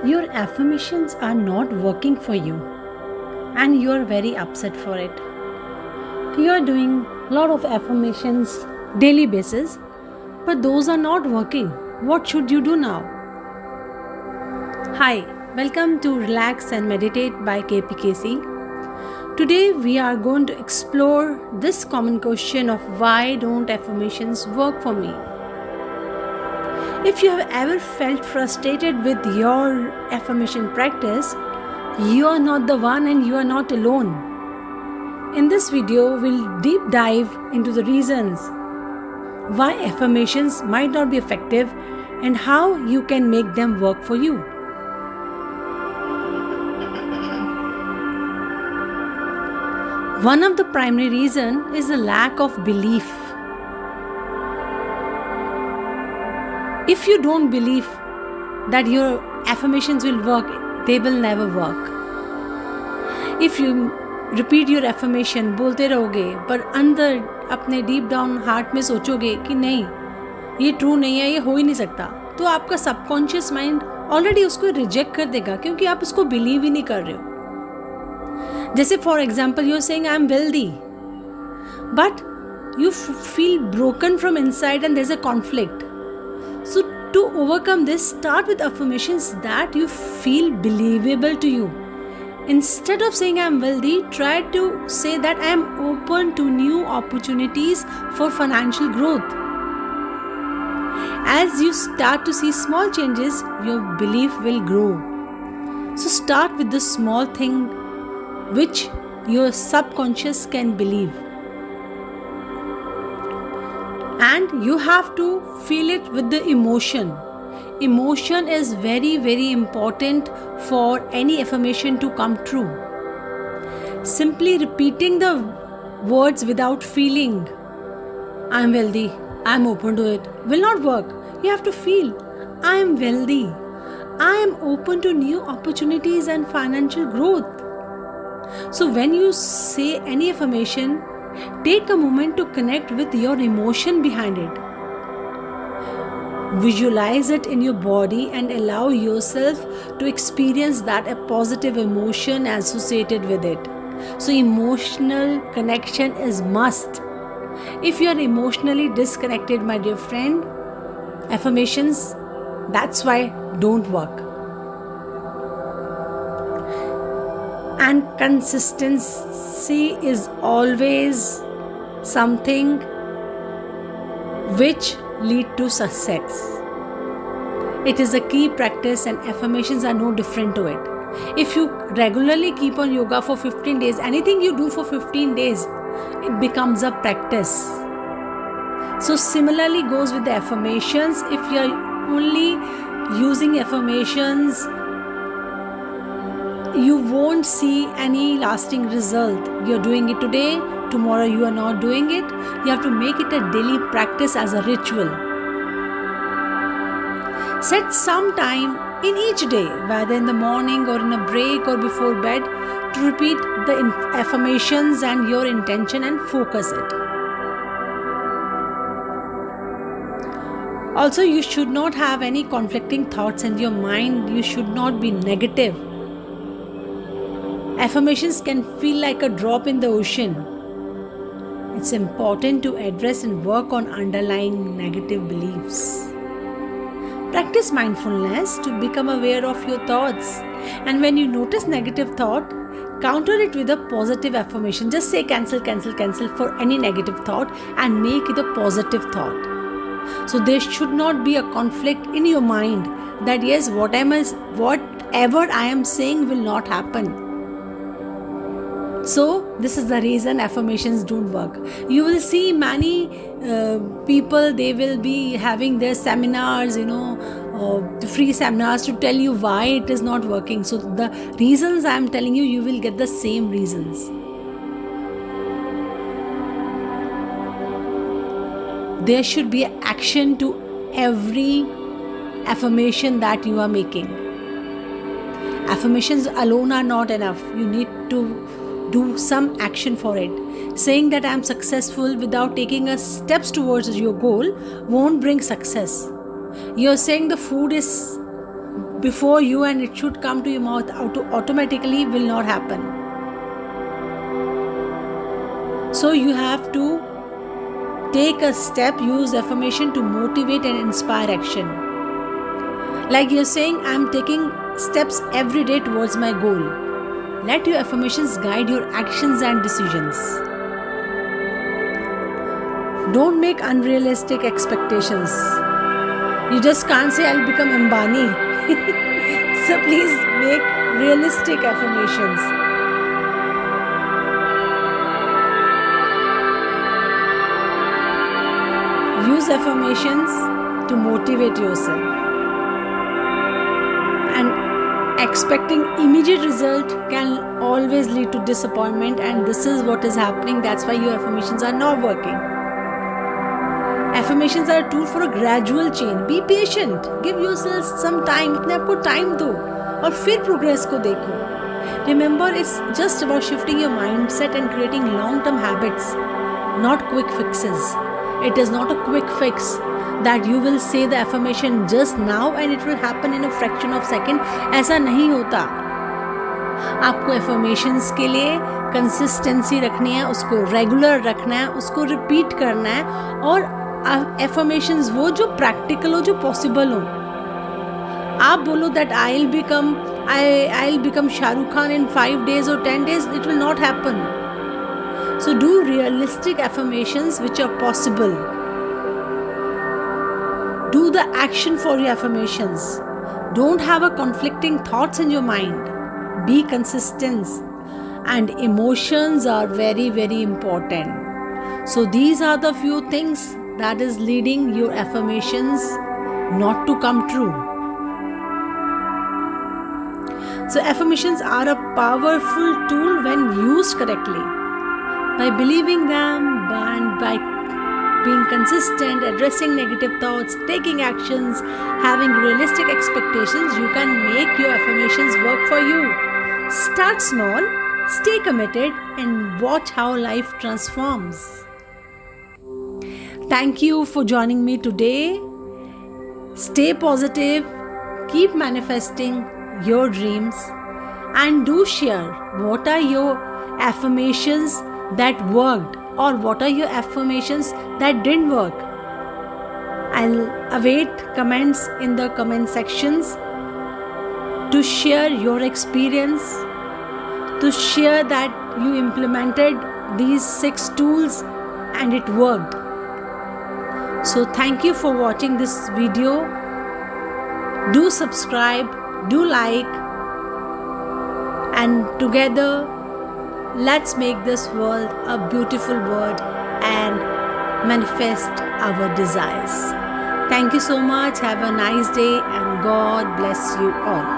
Your affirmations are not working for you and you are very upset for it. You are doing a lot of affirmations daily basis, but those are not working. What should you do now? Hi, welcome to Relax and Meditate by KPKC. Today we are going to explore this common question of why don't affirmations work for me? If you have ever felt frustrated with your affirmation practice, you are not the one and you are not alone. In this video, we'll deep dive into the reasons why affirmations might not be effective and how you can make them work for you. One of the primary reasons is the lack of belief. If you don't believe that your affirmations will work, they will never work. If you repeat your affirmation, बोलते रहोगे पर अंदर अपने deep down heart में सोचोगे कि नहीं ये ट्रू नहीं है, ये हो ही नहीं सकता, तो आपका सबकॉन्शियस माइंड ऑलरेडी उसको रिजेक्ट कर देगा क्योंकि आप उसको बिलीव ही नहीं कर रहे हो. जैसे for example you are saying I am wealthy but you feel broken from inside and there's a conflict. So to overcome this, start with affirmations that you feel believable to you. Instead of saying I'm wealthy, try to say that I am open to new opportunities for financial growth. As you start to see small changes, your belief will grow. So start with the small thing which your subconscious can believe. And you have to feel it with the emotion. Emotion is very, very important for any affirmation to come true. Simply repeating the words without feeling, I am wealthy, I am open to it, will not work. You have to feel, I am wealthy, I am open to new opportunities and financial growth. So when you say any affirmation, take a moment to connect with your emotion behind it. Visualize it in your body and allow yourself to experience that a positive emotion associated with it. So emotional connection is must. If you are emotionally disconnected, my dear friend, affirmations, that's why don't work. And consistency is always something which lead to success. It is a key practice and affirmations are no different to it. If you regularly keep on yoga for 15 days, anything you do for 15 days, it becomes a practice. So similarly goes with the affirmations. If you are only using affirmations, you won't see any lasting result. You're doing it today, tomorrow you are not doing it. You have to make it a daily practice as a ritual. Set some time in each day, whether in the morning or in a break or before bed, to repeat the affirmations and your intention and focus it. Also, you should not have any conflicting thoughts in your mind. You should not be negative. Affirmations can feel like a drop in the ocean. It's important to address and work on underlying negative beliefs. Practice mindfulness to become aware of your thoughts. And when you notice negative thought, counter it with a positive affirmation. Just say cancel, cancel, cancel for any negative thought and make it a positive thought. So there should not be a conflict in your mind that yes, whatever I am saying will not happen. So this is the reason affirmations don't work. You will see many people, they will be having their seminars, free seminars to tell you why it is not working. So the reasons I am telling you, you will get the same reasons. There should be action to every affirmation that you are making. Affirmations alone are not enough. You need to do some action for it. Saying that I am successful without taking a steps towards your goal won't bring success. You're saying the food is before you and it should come to your mouth automatically will not happen. So you have to take a step, use affirmation to motivate and inspire action. Like you're saying, I'm taking steps every day towards my goal. Let your affirmations guide your actions and decisions. Don't make unrealistic expectations. You just can't say I'll become Ambani. So please make realistic affirmations. Use affirmations to motivate yourself. And expecting immediate result can always lead to disappointment, and this is what is happening. That's why your affirmations are not working. Affirmations are a tool for a gradual change. Be patient. Give yourself some time. अपने आप को time दो और फिर progress को देखो. Remember, it's just about shifting your mindset and creating long-term habits, not quick fixes. It is not a quick fix that you will say the affirmation just now and it will happen in a fraction of second. ऐसा नहीं होता. आपको affirmations के लिए consistency रखनी है, उसको regular रखना है, उसको repeat करना है और affirmations वो जो practical हो, जो possible हो. आप बोलो that I'll become Shahrukh Khan in 5 days or 10 days, it will not happen. So do realistic affirmations which are possible. Do the action for your affirmations. Don't have a conflicting thoughts in your mind. Be consistent. And emotions are very, very important. So these are the few things that is leading your affirmations not to come true. So affirmations are a powerful tool when used correctly. By believing them and by being consistent, addressing negative thoughts, taking actions, having realistic expectations, you can make your affirmations work for you. Start small, stay committed, and watch how life transforms. Thank you for joining me today. Stay positive, keep manifesting your dreams, and do share what are your affirmations that worked or what are your affirmations that didn't work. I'll await comments in the comment sections to share your experience, to share that you implemented these 6 tools and it worked. So thank you for watching this video. Do subscribe, do like, and together let's make this world a beautiful world and manifest our desires. Thank you so much. Have a nice day and God bless you all.